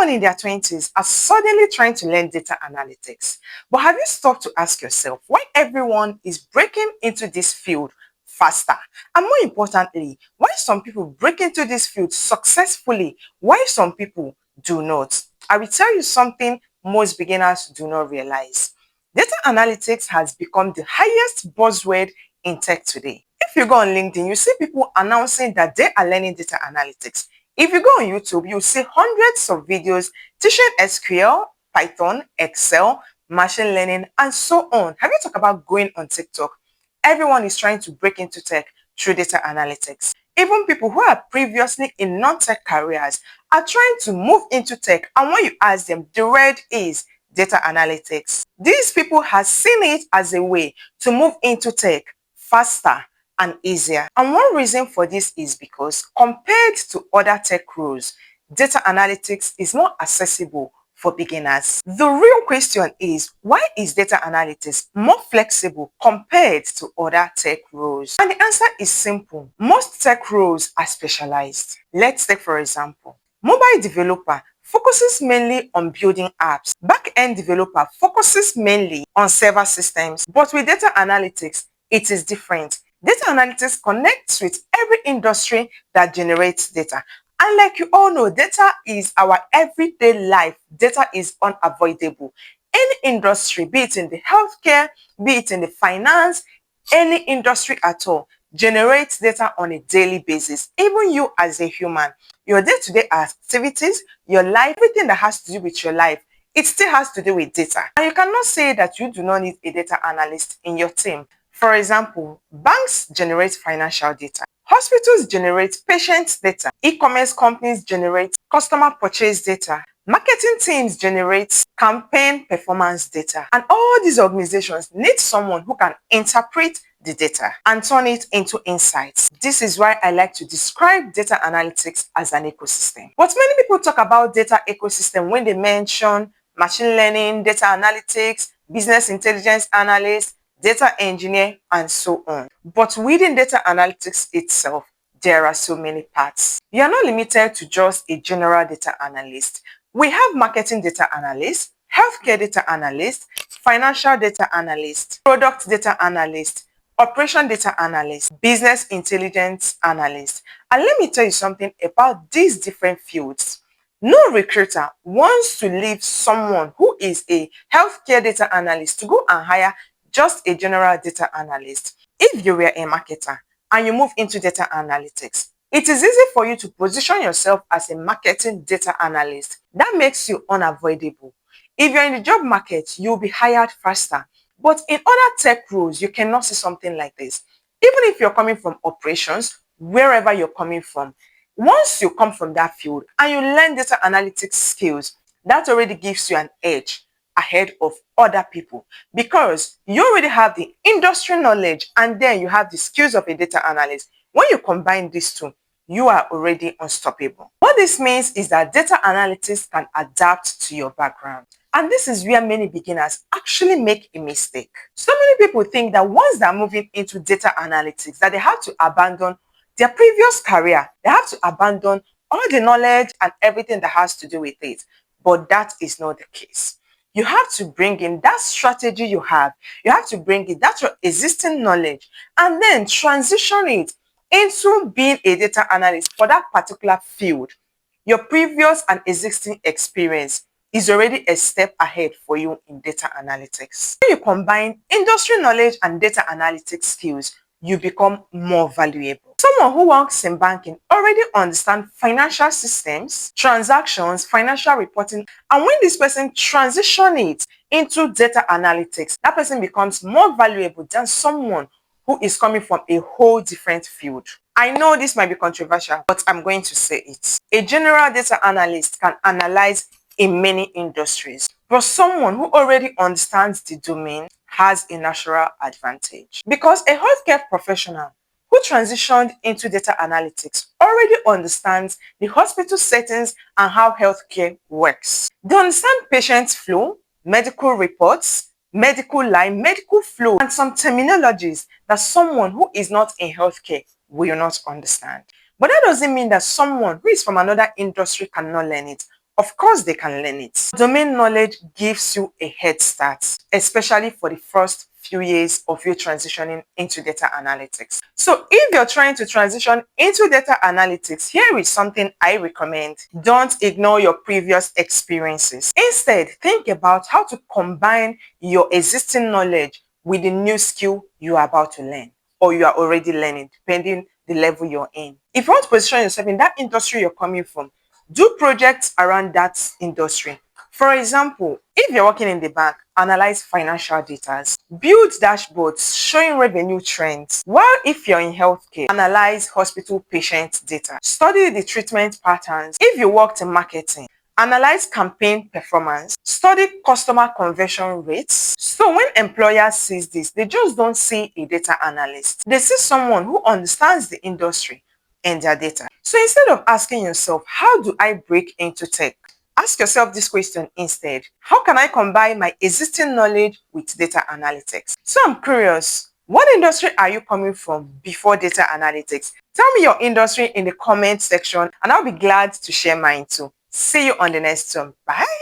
Everyone in their 20s are suddenly trying to learn data analytics. But have you stopped to ask yourself why everyone is breaking into this field faster? And more importantly, why some people break into this field successfully, why some people do not? I will tell you something most beginners do not realize. Data analytics has become the highest buzzword in tech today. If you go on LinkedIn, you see people announcing that they are learning data analytics. If you go on YouTube, you'll see hundreds of videos teaching SQL, Python, Excel, machine learning, and so on. Have you talked about going on TikTok? Everyone is trying to break into tech through data analytics. Even people who are previously in non-tech careers are trying to move into tech. And when you ask them, the word is data analytics. These people have seen it as a way to move into tech faster and easier. And one reason for this is because compared to other tech roles, data analytics is more accessible for beginners. The real question is, why is data analytics more flexible compared to other tech roles? And the answer is simple. Most tech roles are specialized. Let's take, for example, mobile developer focuses mainly on building apps. Back-end developer focuses mainly on server systems. But with data analytics, it is different. Data analytics connects with every industry that generates data. And like you all know, data is our everyday life. Data is unavoidable. Any industry, be it in the healthcare, be it in the finance, any industry at all, generates data on a daily basis. Even you as a human, your day-to-day activities, your life, everything that has to do with your life, it still has to do with data. And you cannot say that you do not need a data analyst in your team. For example, banks generate financial data. Hospitals generate patient data. E-commerce companies generate customer purchase data. Marketing teams generate campaign performance data. And all these organizations need someone who can interpret the data and turn it into insights. This is why I like to describe data analytics as an ecosystem. But many people talk about data ecosystem when they mention machine learning, data analytics, business intelligence analyst, data engineer, and so on. But within data analytics itself, there are so many parts. You are not limited to just a general data analyst. We have marketing data analyst, healthcare data analyst, financial data analyst, product data analyst, operation data analyst, business intelligence analyst. And let me tell you something about these different fields. No recruiter wants to leave someone who is a healthcare data analyst to go and hire just a general data analyst. If you were a marketer and you move into data analytics, it is easy for you to position yourself as a marketing data analyst. That makes you unavoidable. If you're in the job market, you'll be hired faster. But in other tech roles, you cannot see something like this. Even if you're coming from operations, wherever you're coming from, once you come from that field and you learn data analytics skills, that already gives you an edge ahead of other people because you already have the industry knowledge and then you have the skills of a data analyst. When you combine these two, you are already unstoppable. What this means is that data analytics can adapt to your background. And this is where many beginners actually make a mistake. So many people think that once they're moving into data analytics, that they have to abandon their previous career. They have to abandon all the knowledge and everything that has to do with it. But that is not the case. You have to bring in that strategy you have. You have to bring in that your existing knowledge and then transition it into being a data analyst for that particular field. Your previous and existing experience is already a step ahead for you in data analytics. When you combine industry knowledge and data analytics skills, you become more valuable. Someone who works in banking already understands financial systems, transactions, financial reporting, and when this person transitions it into data analytics, that person becomes more valuable than someone who is coming from a whole different field. I know this might be controversial, but I'm going to say it. A general data analyst can analyze in many industries, but someone who already understands the domain has a natural advantage because a healthcare professional who transitioned into data analytics already understands the hospital settings and how healthcare works. They understand patient flow, medical reports, medical line, medical flow, and some terminologies that someone who is not in healthcare will not understand. But that doesn't mean that someone who is from another industry cannot learn it. Of course, they can learn it. Domain knowledge gives you a head start, especially for the first few years of you transitioning into data analytics. So if you're trying to transition into data analytics, here is something I recommend. Don't ignore your previous experiences. Instead, think about how to combine your existing knowledge with the new skill you are about to learn or you are already learning, depending the level you're in. If you want to position yourself in that industry you're coming from, do projects around that industry. For example, if you're working in the bank, analyze financial data, build dashboards showing revenue trends. While if you're in healthcare, analyze hospital patient data, study the treatment patterns. If you worked in marketing, analyze campaign performance, study customer conversion rates. So when employers see this, they just don't see a data analyst. They see someone who understands the industry and their data. So instead of asking yourself, how do I break into tech? Ask yourself this question instead. How can I combine my existing knowledge with data analytics? So I'm curious, what industry are you coming from before data analytics? Tell me your industry in the comment section and I'll be glad to share mine too. See you on the next one. Bye.